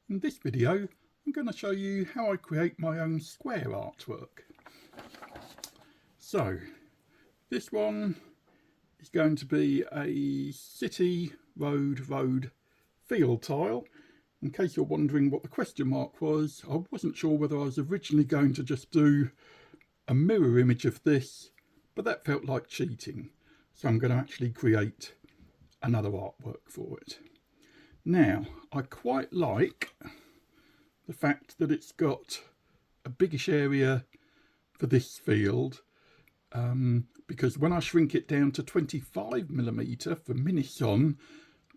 In this video I'm going to show you how I create my own square artwork. So this one is going to be a city, road, field tile. In case you're wondering what the question mark was, I wasn't sure whether I was originally going to just do a mirror image of this, but that felt like cheating. So I'm going to actually create another artwork for it. Now, I quite like the fact that it's got a biggish area for this field, because when I shrink it down to 25mm for Carcassonne,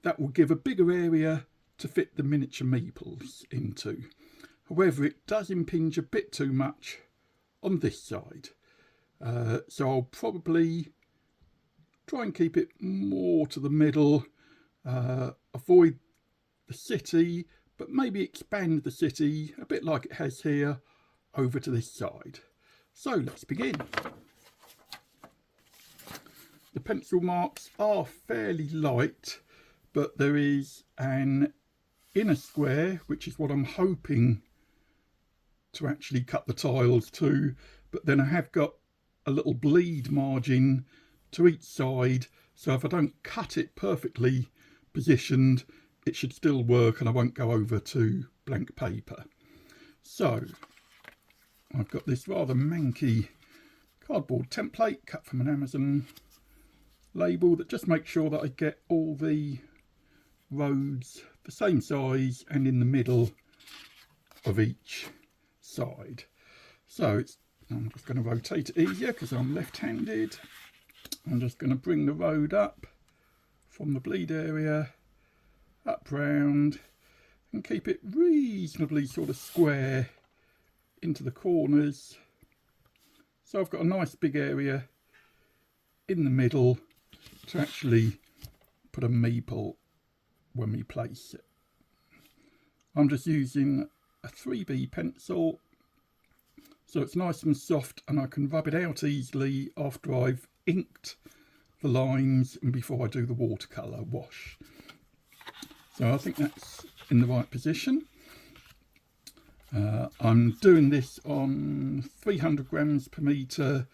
that will give a bigger area to fit the miniature meeples into. However, it does impinge a bit too much on this side, so I'll probably try and keep it more to the middle, avoid the city, but maybe expand the city a bit like it has here over to this side. So let's begin. The pencil marks are fairly light, but there is an inner square, which is what I'm hoping to actually cut the tiles to, but then I have got a little bleed margin to each side, so if I don't cut it perfectly positioned, it should still work and I won't go over to blank paper. So I've got this rather manky cardboard template cut from an Amazon label that just makes sure that I get all the roads the same size and in the middle of each side. So I'm just going to rotate it easier because I'm left-handed. I'm just going to bring the road up from the bleed area up round and keep it reasonably sort of square into the corners. So I've got a nice big area in the middle to actually put a meeple when we place it. I'm just using a 3B pencil, so it's nice and soft and I can rub it out easily after I've inked the lines and before I do the watercolour wash. So I think that's in the right position. I'm doing this on 300 grams per metre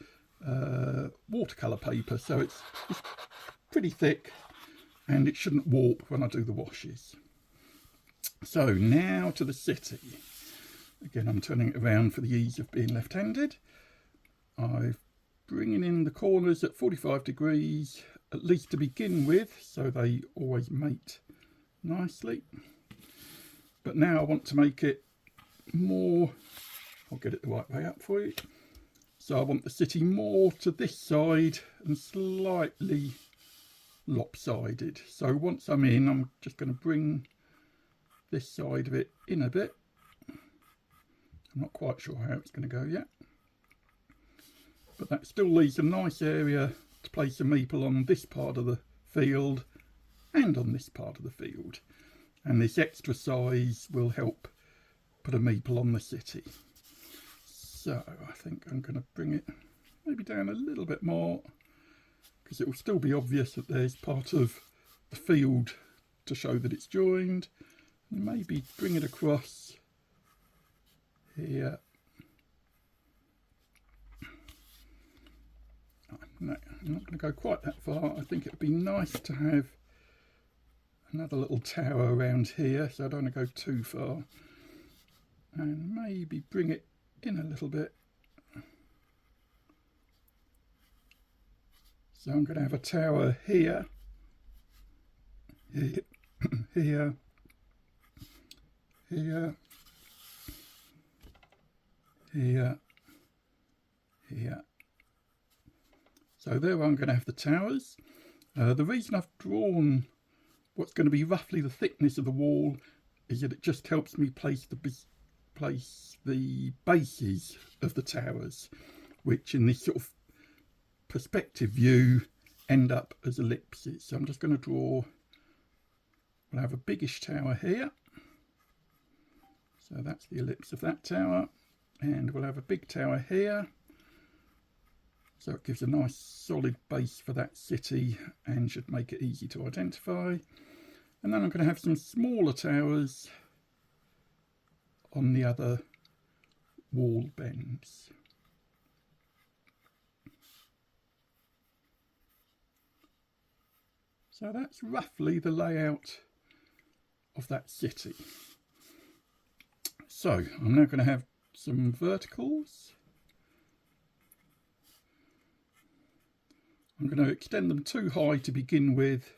watercolour paper, so it's pretty thick and it shouldn't warp when I do the washes. So now to the city. Again, I'm turning it around for the ease of being left-handed. I'm bringing in the corners at 45 degrees, at least to begin with, so they always mate nicely. But now I want to make it more, I'll get it the right way up for you. So I want the city more to this side and slightly lopsided. So once I'm in, I'm just going to bring this side of it in a bit. I'm not quite sure how it's going to go yet, but that still leaves a nice area to place a meeple on this part of the field and on this part of the field, and this extra size will help put a meeple on the city. So I think I'm going to bring it maybe down a little bit more, because it will still be obvious that there's part of the field to show that it's joined, and maybe bring it across here. No, I'm not going to go quite that far. I think it would be nice to have another little tower around here, so I don't want to go too far, and maybe bring it in a little bit. So I'm going to have a tower here, here, here, here, here, here. So there I'm going to have the towers. The reason I've drawn what's going to be roughly the thickness of the wall is that it just helps me place the bases of the towers, which in this sort of perspective view end up as ellipses. So I'm just going to draw, we'll have a biggish tower here. So that's the ellipse of that tower. And we'll have a big tower here. So it gives a nice solid base for that city and should make it easy to identify. And then I'm going to have some smaller towers on the other wall bends. So that's roughly the layout of that city. So I'm now going to have some verticals. I'm going to extend them too high to begin with,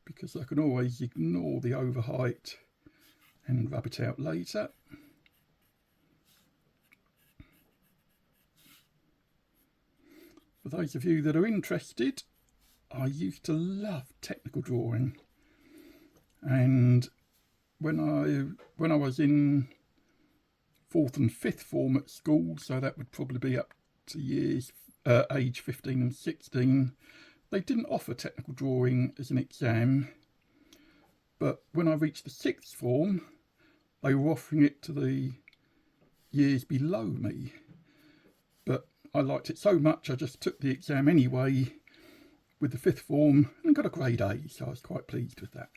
because I can always ignore the overheight and rub it out later. For those of you that are interested, I used to love technical drawing, and when I was in 4th and 5th form at school, so that would probably be up to age 15 and 16, they didn't offer technical drawing as an exam, but when I reached the 6th form, they were offering it to the years below me. But I liked it so much, I just took the exam anyway with the 5th form and got a grade A, so I was quite pleased with that.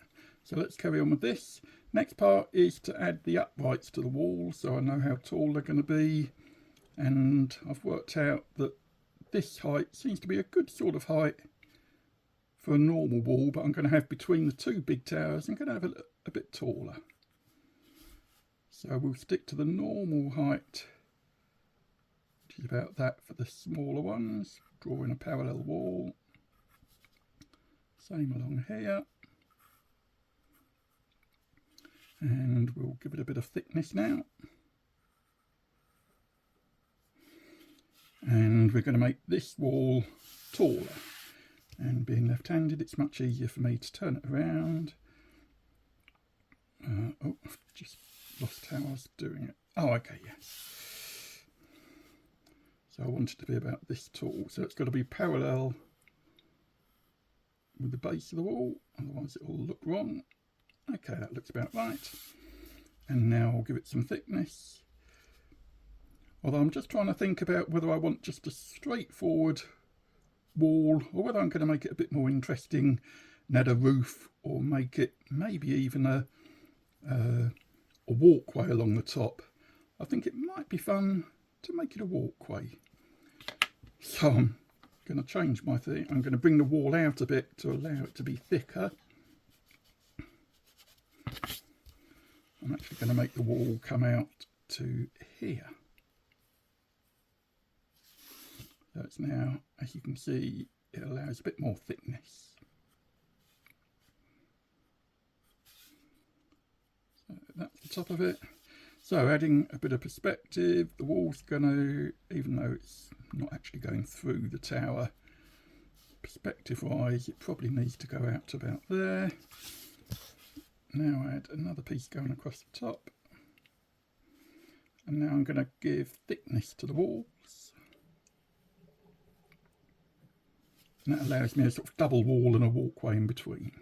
So let's carry on with this. Next part is to add the uprights to the wall, so I know how tall they're going to be, and I've worked out that this height seems to be a good sort of height for a normal wall, but I'm going to have between the two big towers, I'm going to have a bit taller. So we'll stick to the normal height, which is about that for the smaller ones, drawing a parallel wall. Same along here. And we'll give it a bit of thickness now. And we're going to make this wall taller. And being left-handed, it's much easier for me to turn it around. Oh, I've just lost how I was doing it. Oh, okay, yes. So I want it to be about this tall. So it's got to be parallel with the base of the wall, otherwise it will look wrong. Okay, that looks about right. And now I'll give it some thickness. Although I'm just trying to think about whether I want just a straightforward wall, or whether I'm going to make it a bit more interesting and add a roof, or make it maybe even a walkway along the top. I think it might be fun to make it a walkway. So I'm going to change my thing. I'm going to bring the wall out a bit to allow it to be thicker. I'm actually going to make the wall come out to here. So it's now, as you can see, it allows a bit more thickness. So that's the top of it. So adding a bit of perspective, the wall's going to, even though it's not actually going through the tower, perspective wise it probably needs to go out to about there. Now add another piece going across the top, and now I'm going to give thickness to the walls, and that allows me a sort of double wall and a walkway in between.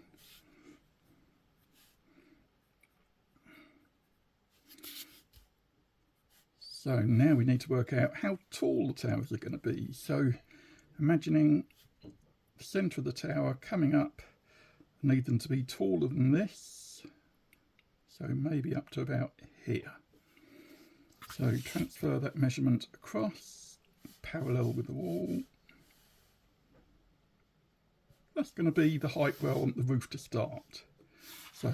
So now we need to work out how tall the towers are going to be. So imagining the centre of the tower coming up, I need them to be taller than this, so maybe up to about here. So transfer that measurement across, parallel with the wall. That's going to be the height where I want the roof to start. So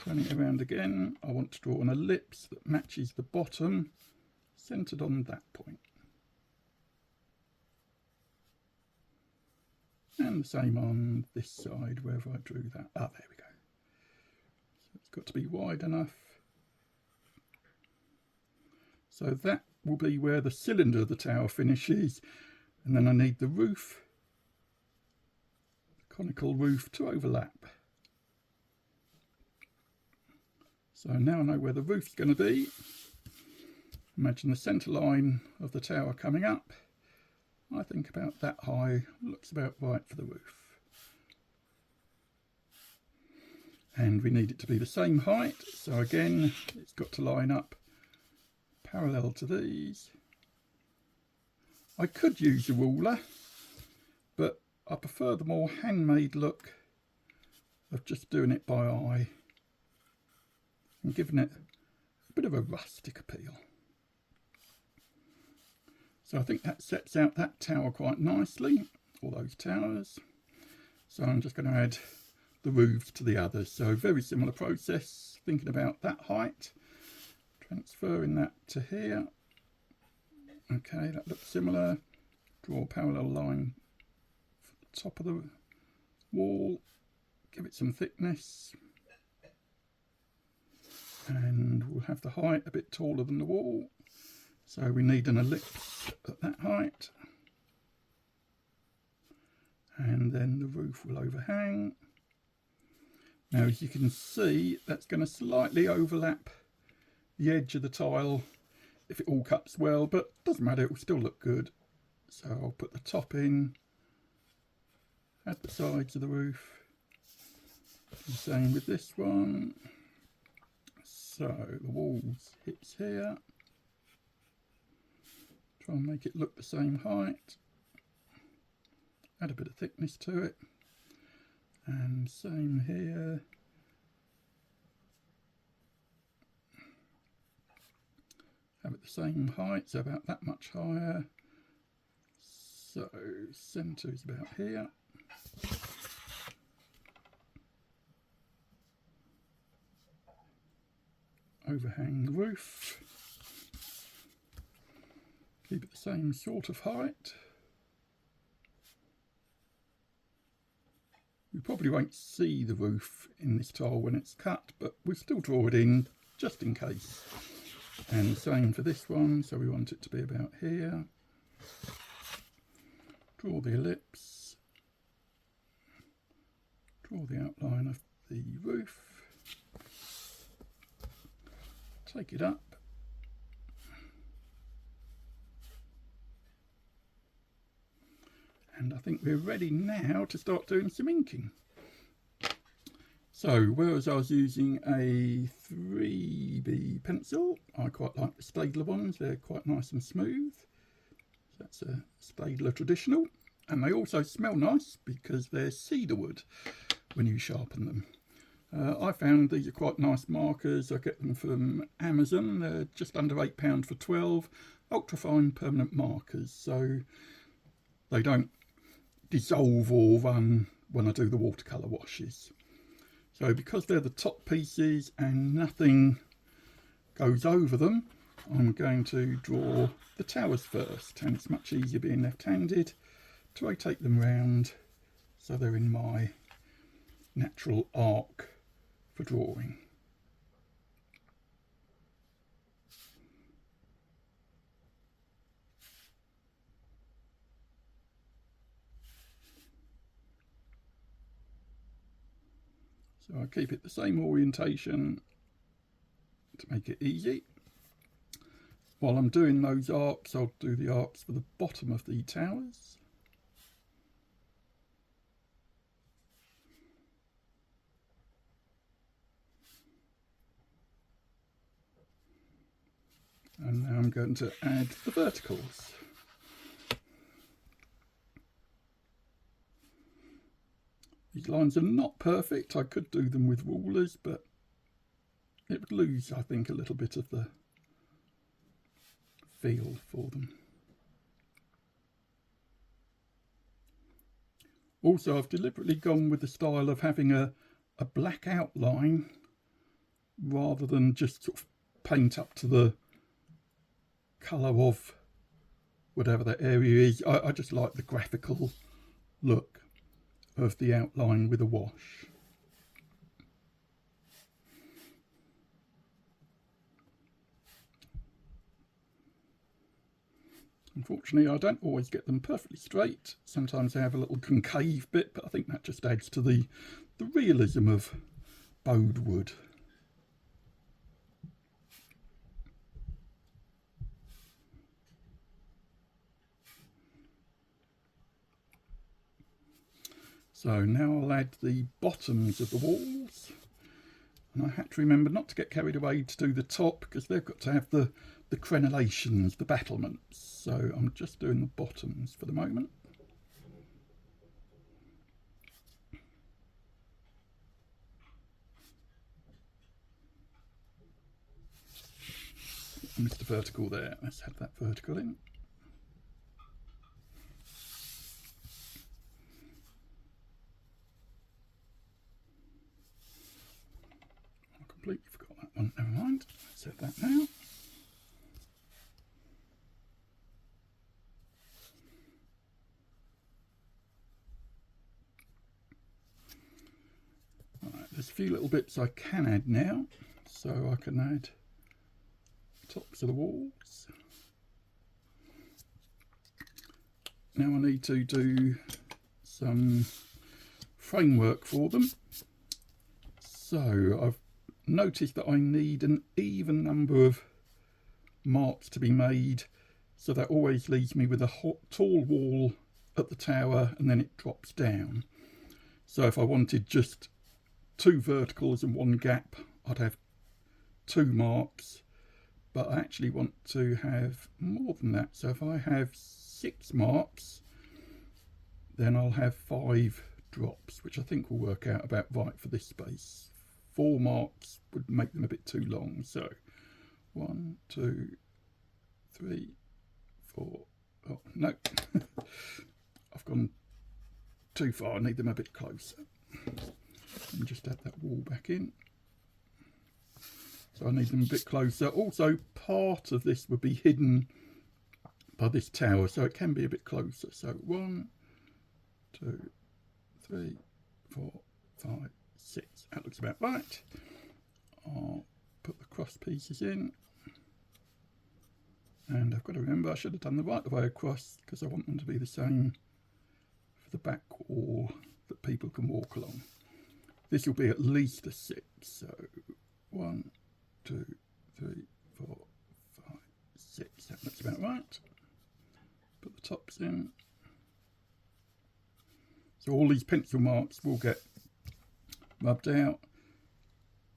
turning it around again, I want to draw an ellipse that matches the bottom, centred on that point. And the same on this side, wherever I drew that. Ah, there we go. So it's got to be wide enough. So that will be where the cylinder of the tower finishes, and then I need the roof, the conical roof, to overlap. So now I know where the roof's going to be. Imagine the centre line of the tower coming up. I think about that high, looks about right for the roof. And we need it to be the same height, so again it's got to line up parallel to these. I could use a ruler, but I prefer the more handmade look of just doing it by eye and giving it a bit of a rustic appeal. So I think that sets out that tower quite nicely, all those towers. So I'm just going to add the roofs to the others. So very similar process, thinking about that height, transferring that to here. Okay, that looks similar. Draw a parallel line for the top of the wall, give it some thickness, and we'll have the height a bit taller than the wall. So we need an ellipse at that height, and then the roof will overhang. Now, as you can see, that's going to slightly overlap the edge of the tile if it all cuts well, but doesn't matter, it will still look good. So I'll put the top in, add the sides of the roof, the same with this one. So the walls hits here, try and make it look the same height, add a bit of thickness to it, and same here. Have it the same height, so about that much higher. So centre is about here. Overhang the roof. Keep it the same sort of height. We probably won't see the roof in this tile when it's cut, but we'll still draw it in just in case. And the same for this one, so we want it to be about here. Draw the ellipse. Draw the outline of the roof. Take it up. And I think we're ready now to start doing some inking. So, whereas I was using a 3B pencil, I quite like the Staedtler ones, they're quite nice and smooth. That's a Staedtler traditional, and they also smell nice because they're cedar wood when you sharpen them. I found these are quite nice markers. I get them from Amazon, they're just under £8 for 12, ultrafine permanent markers, so they don't dissolve or run when I do the watercolour washes. So because they're the top pieces and nothing goes over them, I'm going to draw the towers first, and it's much easier being left-handed to rotate them round so they're in my natural arc for drawing. So I keep it the same orientation to make it easy. While I'm doing those arcs, I'll do the arcs for the bottom of the towers. And now I'm going to add the verticals. These lines are not perfect. I could do them with rulers, but it would lose, I think, a little bit of the feel for them. Also, I've deliberately gone with the style of having a black outline rather than just sort of paint up to the colour of whatever that area is. I just like the graphical look of the outline with a wash. Unfortunately, I don't always get them perfectly straight. Sometimes they have a little concave bit, but I think that just adds to the realism of bowed wood. So now I'll add the bottoms of the walls. And I had to remember not to get carried away to do the top because they've got to have the crenellations, the battlements. So I'm just doing the bottoms for the moment. Mr. Vertical there. Let's have that vertical in. I completely forgot that one. Never mind. Let's have that now. Right, there's a few little bits I can add now. So I can add tops of the walls. Now I need to do some framework for them. So I've noticed that I need an even number of marks to be made, so that always leaves me with a tall wall at the tower and then it drops down. So if I wanted just 2 verticals and 1 gap, I'd have 2 marks, but I actually want to have more than that. So if I have 6 marks, then I'll have 5 drops, which I think will work out about right for this space. 4 marks would make them a bit too long. So 1, 2, 3, 4. Oh no, I've gone too far. I need them a bit closer. And just add that wall back in. So I need them a bit closer. Also, part of this would be hidden by this tower, so it can be a bit closer. So 1, 2, 3, 4, 5, 6. That looks about right. I'll put the cross pieces in. And I've got to remember I should have done the right way across, because I want them to be the same for the back wall that people can walk along. This will be at least a 6. So 1, 2, 3, 4, 5, 6. That looks about right. Put the tops in. So all these pencil marks will get rubbed out.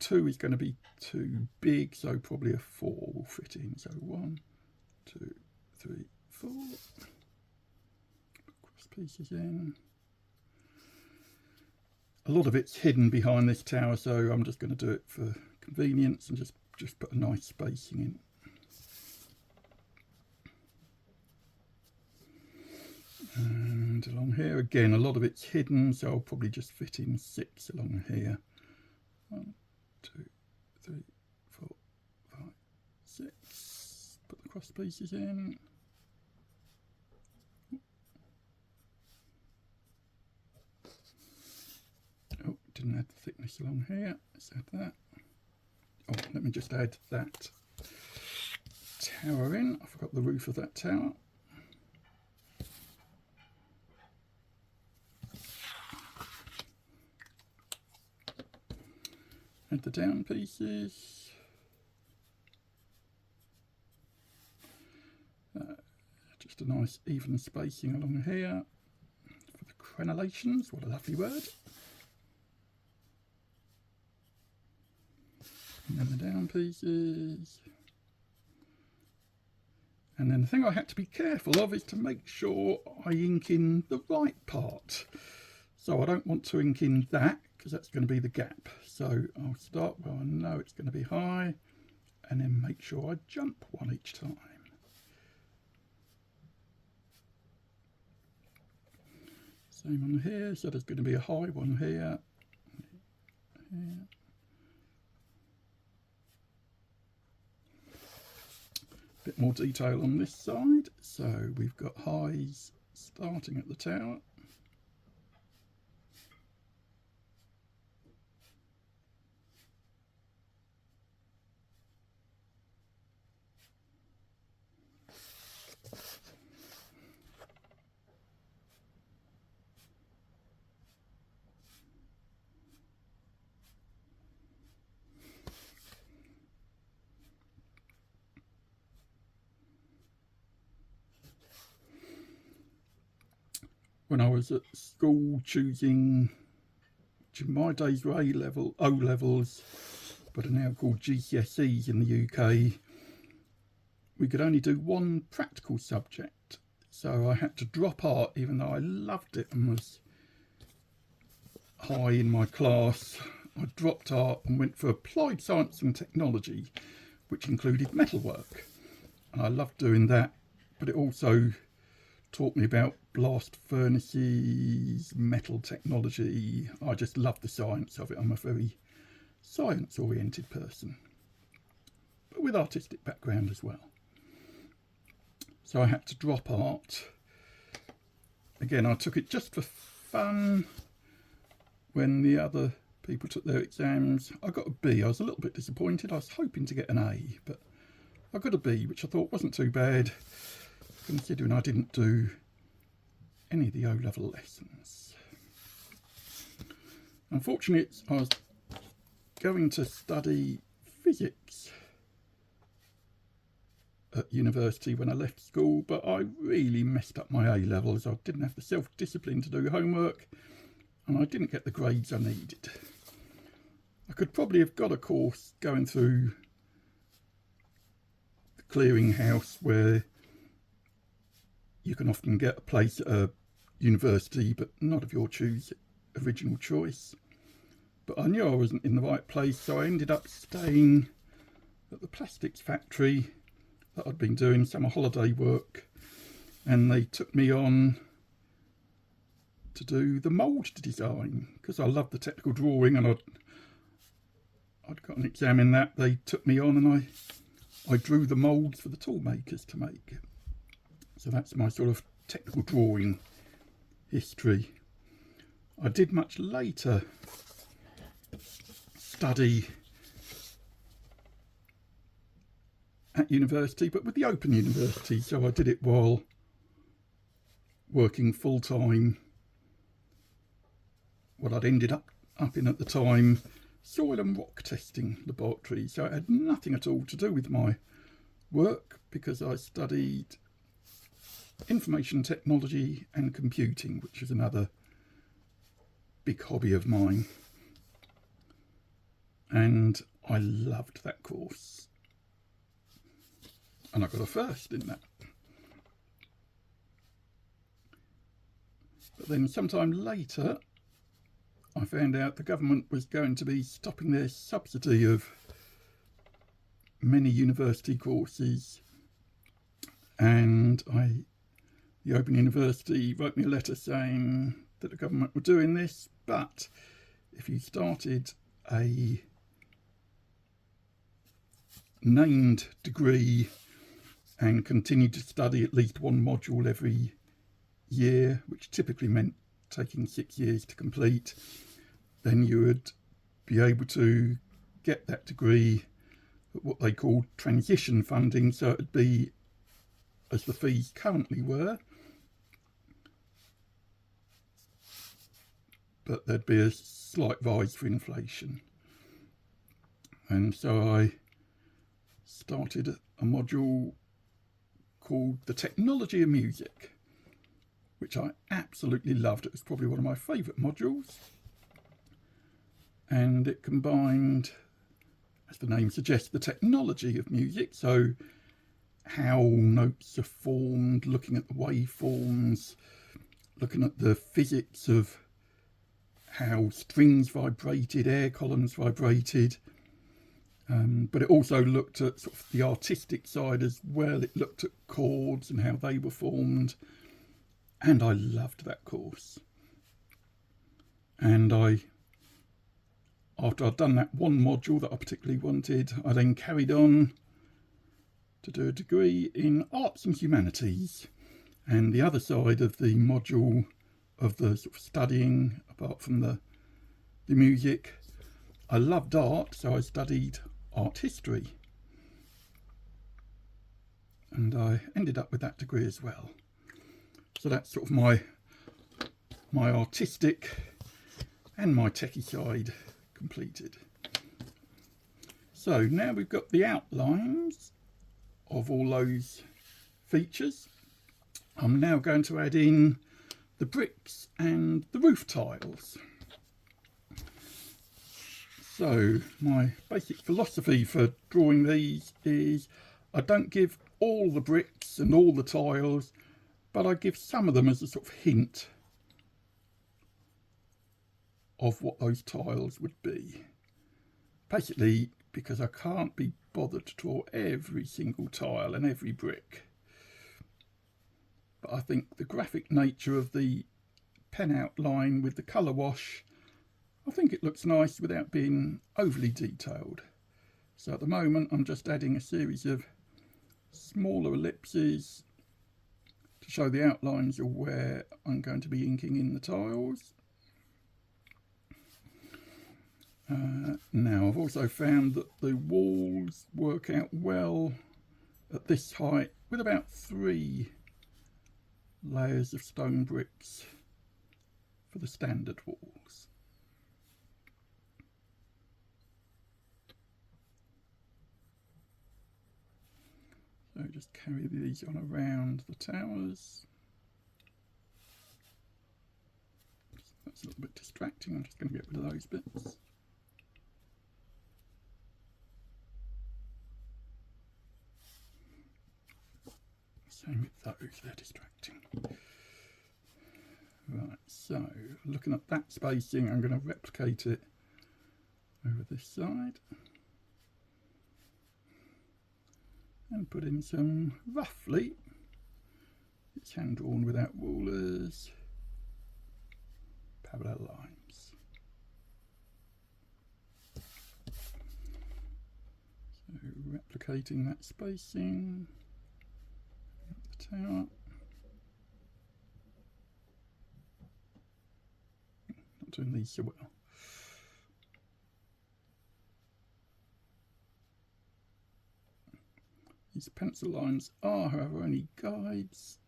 2 is going to be too big, so probably a 4 will fit in. So 1, 2, 3, 4. Cross pieces in. A lot of it's hidden behind this tower, so I'm just going to do it for convenience and just put a nice spacing in. And along here again, a lot of it's hidden, so I'll probably just fit in 6 along here. 1, 2, 3, 4, 5, 6. Put the cross pieces in. Oh, didn't add the thickness along here. Let's add that. Oh, let me just add that tower in. I forgot the roof of that tower. Add the down pieces. Just a nice even spacing along here for the crenellations. What a lovely word. And then the down pieces. And then the thing I had to be careful of is to make sure I ink in the right part. So I don't want to ink in that, because that's going to be the gap. So I'll start where I know it's going to be high, and then make sure I jump 1 each time. Same on here, so there's going to be a high one here. Here. Bit more detail on this side. So we've got highs starting at the tower. When I was at school choosing, which in my days were O levels, but are now called GCSEs in the UK, we could only do 1 practical subject. So I had to drop art, even though I loved it and was high in my class. I dropped art and went for applied science and technology, which included metalwork. and I loved doing that, but it also taught me about blast furnaces, metal technology. I just love the science of it. I'm a very science oriented person, but with artistic background as well. So I had to drop art. Again, I took it just for fun. When the other people took their exams, I got a B. I was a little bit disappointed. I was hoping to get an A, but I got a B, which I thought wasn't too bad, considering I didn't do any of the O-level lessons. Unfortunately, I was going to study physics at university when I left school, but I really messed up my A-levels. I didn't have the self-discipline to do homework, and I didn't get the grades I needed. I could probably have got a course going through the clearinghouse where you can often get a place at a university, but not of your original choice. But I knew I wasn't in the right place, so I ended up staying at the plastics factory that I'd been doing summer holiday work, and they took me on to do the mould design because I loved the technical drawing, and I'd got an exam in that. They took me on and I drew the moulds for the tool makers to make. So that's my sort of technical drawing history. I did much later study at university, but with the Open University, so I did it while working full-time. What I'd ended up in at the time, soil and rock testing laboratory, so it had nothing at all to do with my work because I studied information technology and computing, which is another big hobby of mine, and I loved that course, and I got a first in that. But then sometime later I found out the government was going to be stopping their subsidy of many university courses, and the Open University wrote me a letter saying that the government were doing this, but if you started a named degree and continued to study at least one module every year, which typically meant taking 6 years to complete, then you would be able to get that degree at what they called transition funding. So it would be as the fees currently were, but there'd be a slight rise for inflation. And so I started a module called The Technology of Music, which I absolutely loved. It was probably one of my favourite modules. And it combined, as the name suggests, the technology of music. So how notes are formed, looking at the waveforms, looking at the physics of how strings vibrated, air columns vibrated. But it also looked at sort of the artistic side as well. It looked at chords and how they were formed. And I loved that course. And after I'd done that one module that I particularly wanted, I then carried on to do a degree in arts and humanities. And the other side of the module of the sort of studying, apart from the music, I loved art, so I studied art history. And I ended up with that degree as well. So that's sort of my artistic and my techie side completed. So now we've got the outlines of all those features. I'm now going to add in the bricks and the roof tiles. So my basic philosophy for drawing these is I don't give all the bricks and all the tiles, but I give some of them as a sort of hint of what those tiles would be. Basically, because I can't be bothered to draw every single tile and every brick. But I think the graphic nature of the pen outline with the colour wash, I think it looks nice without being overly detailed. So at the moment I'm just adding a series of smaller ellipses to show the outlines of where I'm going to be inking in the tiles. Now I've also found that the walls work out well at this height with about 3 layers of stone bricks for the standard walls. So just carry these on around the towers. That's a little bit distracting, I'm just going to get rid of those bits. Same with those, they're distracting. Right, so looking at that spacing, I'm going to replicate it over this side and put in some, roughly, it's hand drawn without rulers, parallel lines. So replicating that spacing, the tower. Not doing these so well. These pencil lines are, however, only guides,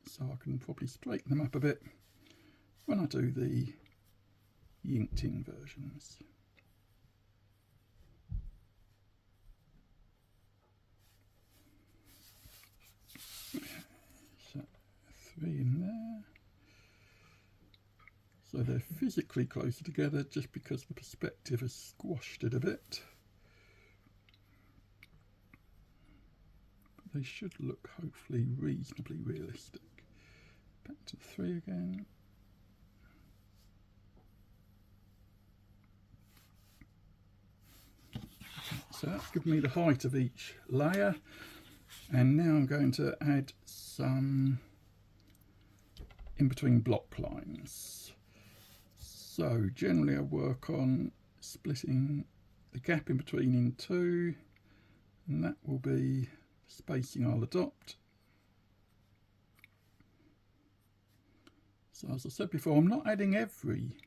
so I can probably straighten them up a bit when I do the inked in versions. So 3 in there. So they're physically closer together just because the perspective has squashed it a bit. But they should look hopefully reasonably realistic. Back to 3 again. So that's given me the height of each layer, and now I'm going to add some in between block lines. So generally I work on splitting the gap in between in 2, and that will be the spacing I'll adopt. So as I said before, I'm not adding every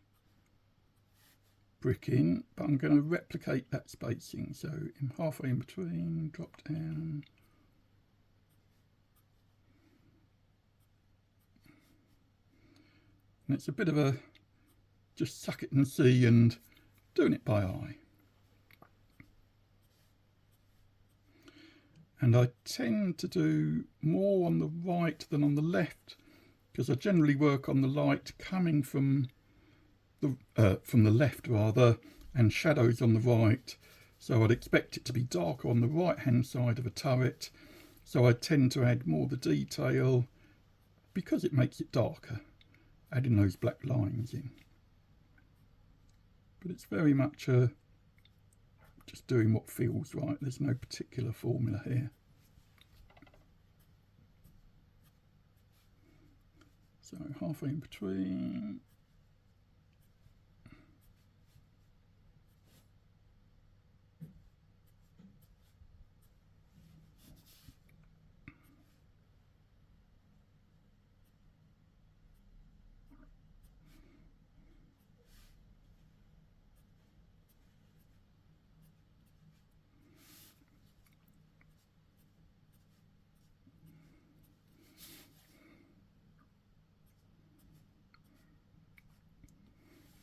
brick in, but I'm going to replicate that spacing. So in halfway in between, drop down. And it's a bit of a just suck it and see and doing it by eye. And I tend to do more on the right than on the left, because I generally work on the light coming from the left rather, and shadows on the right. So I'd expect it to be darker on the right hand side of a turret. So I tend to add more of the detail because it makes it darker, adding those black lines in. But it's very much just doing what feels right. There's no particular formula here. So halfway in between.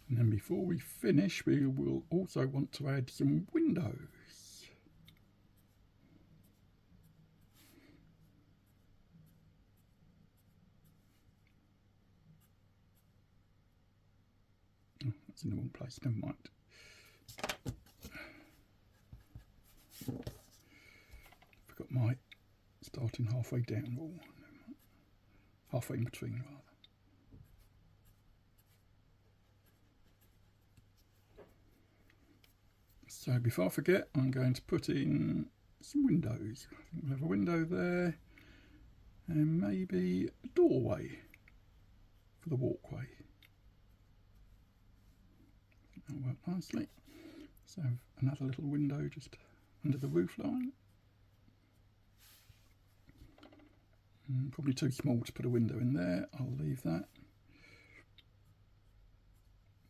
And then before we finish, we will also want to add some windows. Oh, that's in the wrong place, never mind. Forgot my starting halfway down rule. Halfway in between rather. So before I forget, I'm going to put in some windows. I think we have a window there and maybe a doorway for the walkway. That'll work nicely. So another little window just under the roof line. Probably too small to put a window in there. I'll leave that.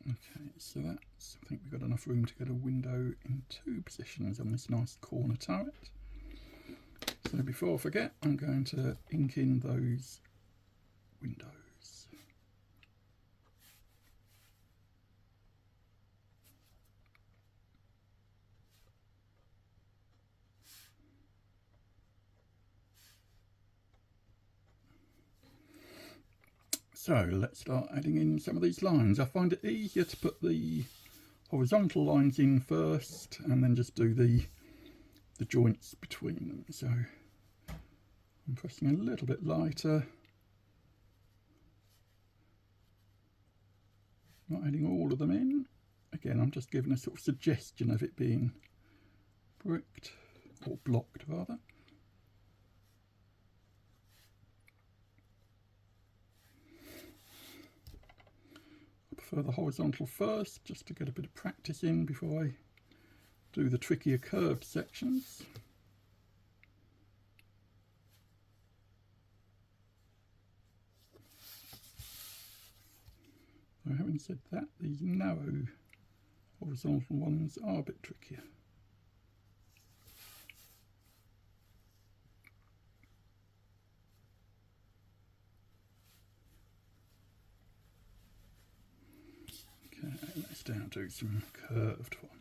Okay, so that's, I think we've got enough room to get a window in 2 positions on this nice corner turret. So before I forget, I'm going to ink in those windows. So let's start adding in some of these lines. I find it easier to put the horizontal lines in first and then just do the joints between them. So I'm pressing a little bit lighter, not adding all of them in. Again, I'm just giving a sort of suggestion of it being bricked, or blocked rather. I prefer the horizontal first, just to get a bit of practice in before I do the trickier curved sections. So having said that, these narrow horizontal ones are a bit trickier. Okay, let's now do some curved ones.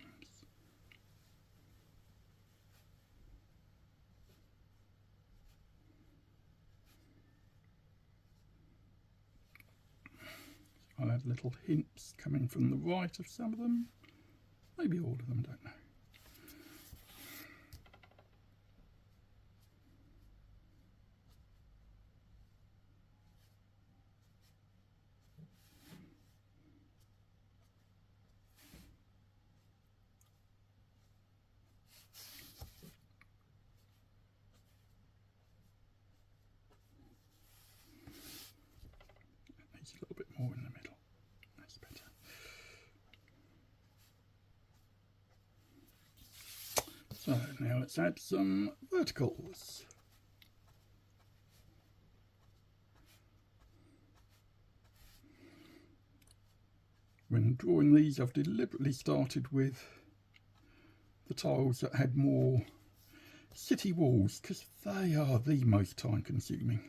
I'll add little hints coming from the right of some of them, maybe all of them, don't know. Needs a little bit more in the middle. That's better. So now let's add some verticals. When drawing these, I've deliberately started with the tiles that had more city walls because they are the most time consuming.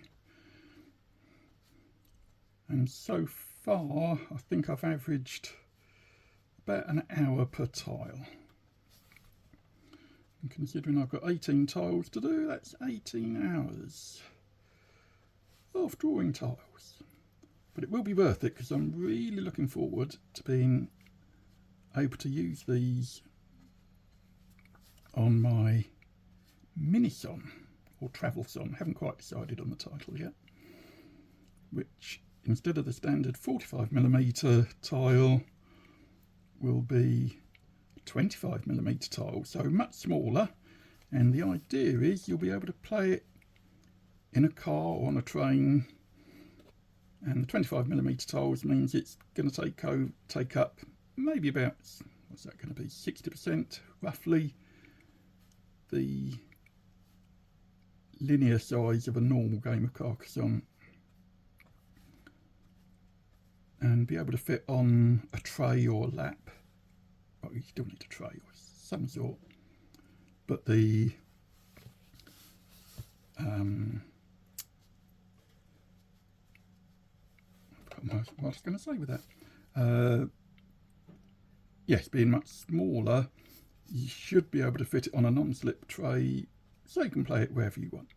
And so far, I think I've averaged about an hour per tile. And considering I've got 18 tiles to do, that's 18 hours of drawing tiles. But it will be worth it because I'm really looking forward to being able to use these on my mini-son or travel-son. Haven't quite decided on the title yet. Which, instead of the standard 45mm tile, will be 25mm tile, so much smaller. And the idea is you'll be able to play it in a car or on a train. And the 25mm tiles means it's going to take up maybe about, what's that going to be, 60% roughly the linear size of a normal game of Carcassonne, and be able to fit on a tray or a lap. Well, you still need a tray or some sort, but the what I was going to say with that. Yes, being much smaller, you should be able to fit it on a non-slip tray, so you can play it wherever you want.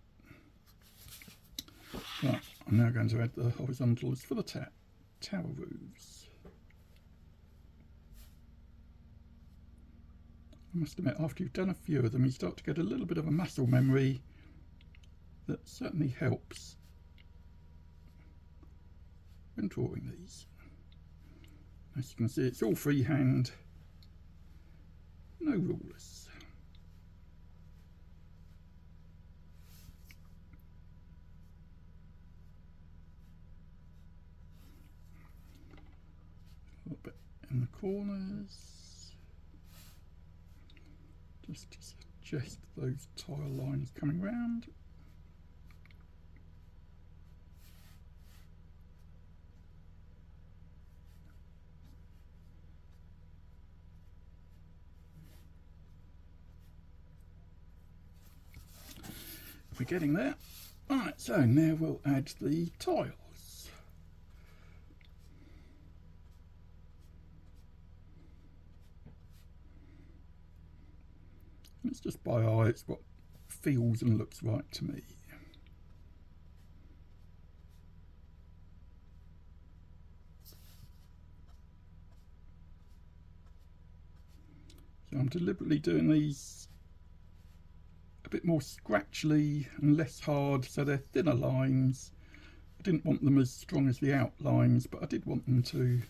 Right, I'm now going to add the horizontals for the tower roofs. I must admit, after you've done a few of them, you start to get a little bit of a muscle memory that certainly helps when drawing these. As you can see, it's all freehand no rulers. A little bit in the corners, just to suggest those tile lines coming round. We're getting there. Alright, so now we'll add the tiles. And it's just by eye, it's what feels and looks right to me. So I'm deliberately doing these a bit more scratchily and less hard, so they're thinner lines. I didn't want them as strong as the outlines, but I did want them to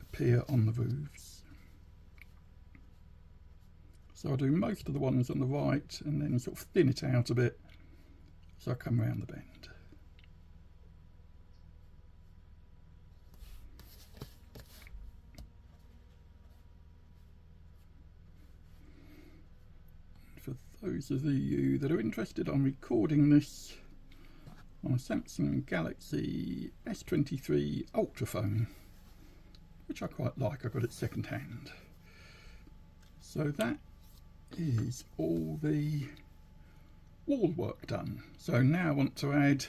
appear on the roofs. So I'll do most of the ones on the right and then sort of thin it out a bit so I come round the bend. For those of you that are interested, I'm recording this on a Samsung Galaxy S23 Ultraphone, which I quite like. I got it second hand. So that is all the wall work done. So now I want to add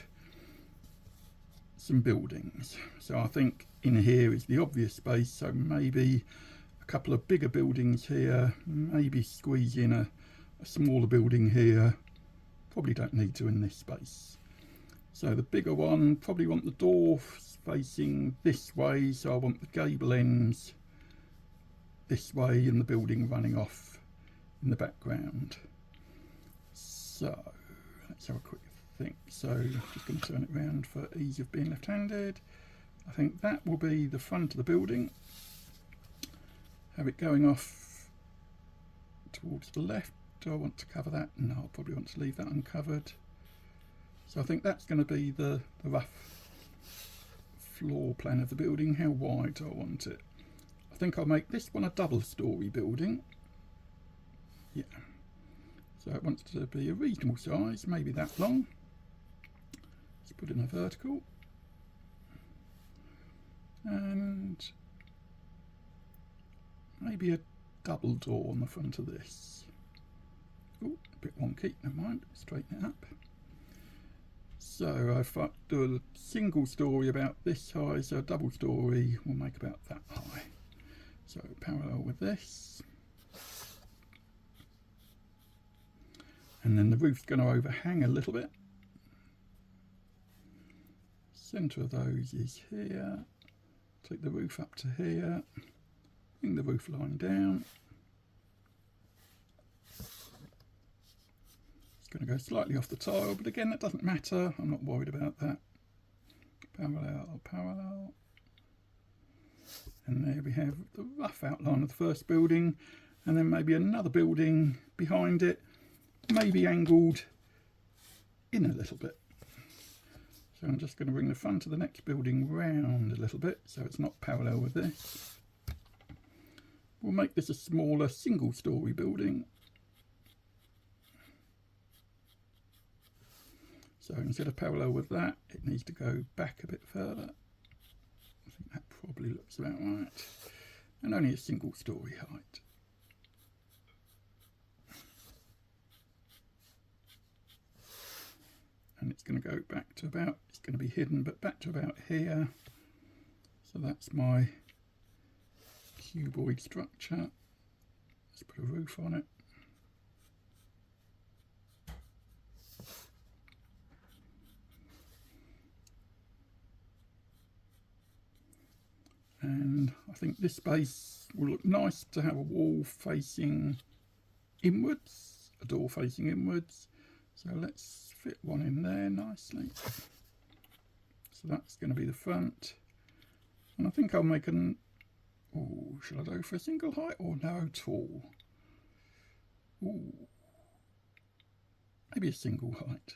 some buildings. So I think in here is the obvious space, so maybe a couple of bigger buildings here, maybe squeeze in a smaller building here. Probably don't need to in this space. So the bigger one, probably want the door facing this way, so I want the gable ends this way and the building running off in the background. So let's have a quick think. So I'm just going to turn it around for ease of being left-handed. I think that will be the front of the building. Have it going off towards the left. Do I want to cover that? No, I'll probably want to leave that uncovered. So I think that's going to be the rough floor plan of the building. How wide do I want it? I think I'll make this one a double-storey building. Yeah. So it wants to be a reasonable size, maybe that long. Let's put in a vertical. And maybe a double door on the front of this. Oh, a bit wonky, never mind, straighten it up. So if I do a single story about this high, so a double story will make about that high. So parallel with this. And then the roof's going to overhang a little bit. Centre of those is here. Take the roof up to here. Bring the roof line down. It's going to go slightly off the tile, but again, that doesn't matter. I'm not worried about that. Parallel, parallel. And there we have the rough outline of the first building, and then maybe another building behind it, maybe angled in a little bit. So I'm just going to bring the front of the next building round a little bit, so it's not parallel with this. We'll make this a smaller single-storey building. So instead of parallel with that, it needs to go back a bit further. I think that probably looks about right. And only a single story height. And it's going to go back to about, it's going to be hidden, but back to about here. So that's my cuboid structure. Let's put a roof on it. And I think this space will look nice to have a wall facing inwards, a door facing inwards. So let's fit one in there nicely. So that's going to be the front. And I think I'll make an, oh, shall I go for a single height or no, tall? Ooh, maybe a single height.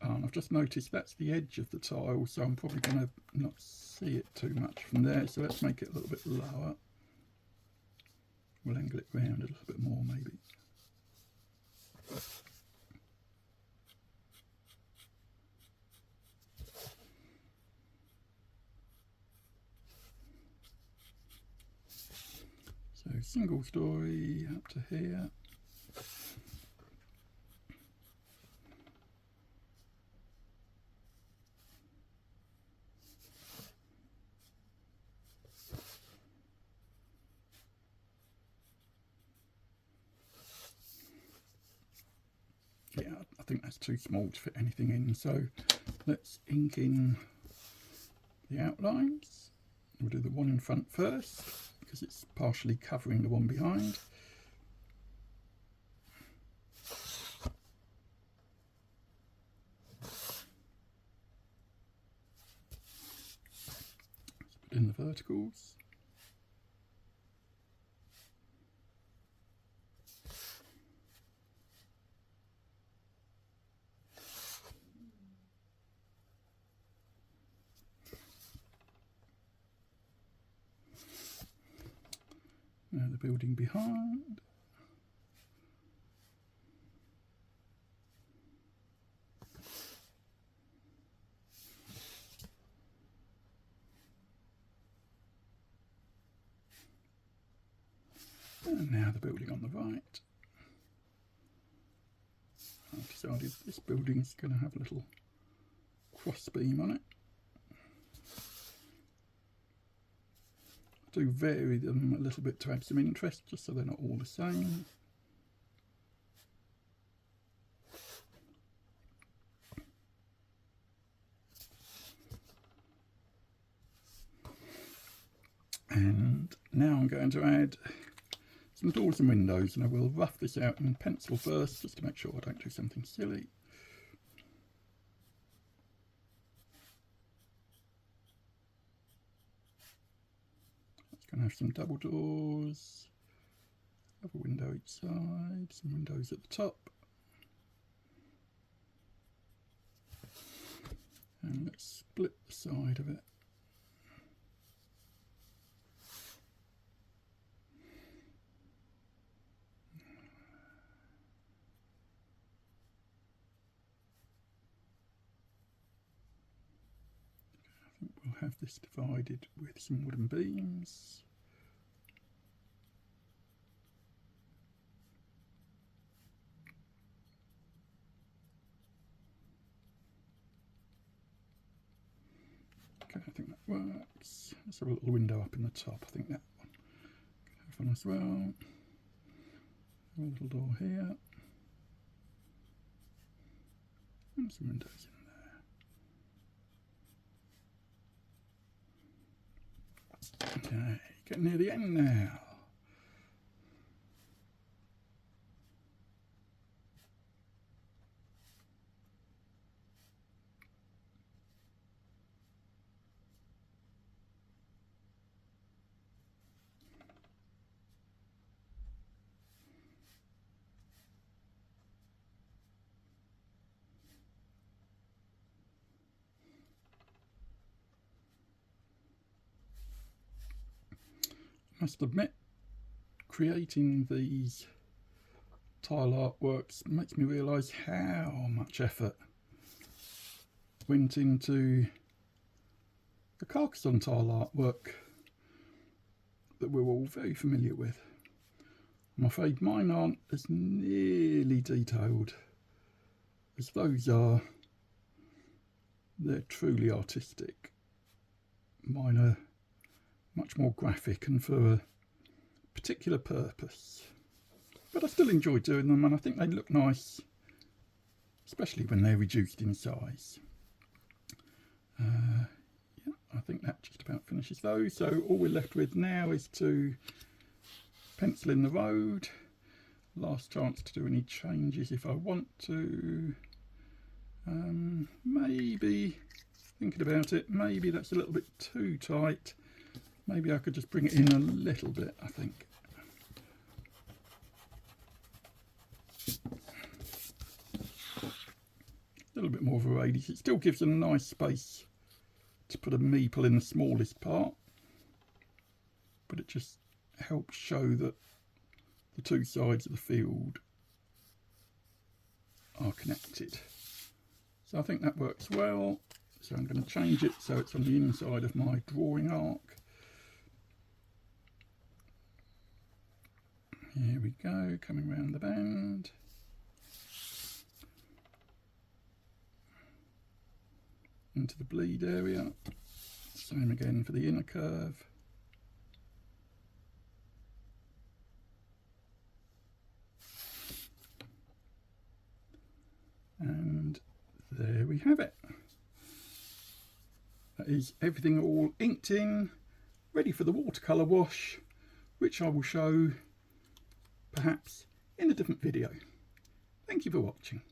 And I've just noticed that's the edge of the tile, so I'm probably going to not see it too much from there, so let's make it a little bit lower. We'll angle it round a little bit more maybe. So single story up to here. Yeah, I think that's too small to fit anything in, so let's ink in the outlines. We'll do the one in front first, because it's partially covering the one behind. Let's put in the verticals. Now the building behind. And now the building on the right. I've decided this building's going to have a little cross beam on it. I do vary them a little bit to add some interest, just so they're not all the same. And now I'm going to add some doors and windows, and I will rough this out in pencil first, just to make sure I don't do something silly. It's going to have some double doors, have a window each side, some windows at the top. And let's split the side of it. I think we'll have this divided with some wooden beams. Okay, I think that works. Let's have a little window up in the top. I think that one can have one as well. A little door here. And some windows in there. Okay, getting near the end now. I must admit, creating these tile artworks makes me realise how much effort went into the Carcassonne tile artwork that we're all very familiar with. I'm afraid mine aren't as nearly detailed as those are. They're truly artistic. Mine are much more graphic and for a particular purpose. But I still enjoy doing them, and I think they look nice, especially when they're reduced in size. Yeah, I think that just about finishes those. So all we're left with now is to pencil in the road. Last chance to do any changes if I want to. Maybe, thinking about it, maybe that's a little bit too tight. Maybe I could just bring it in a little bit, I think. more of a radius. It still gives a nice space to put a meeple in the smallest part, but it just helps show that the two sides of the field are connected. So I think that works well. So I'm going to change it so it's on the inside of my drawing arc. Here we go, coming round the bend. Into the bleed area. Same again for the inner curve. And there we have it. That is everything all inked in, ready for the watercolour wash, which I will show perhaps in a different video. Thank you for watching.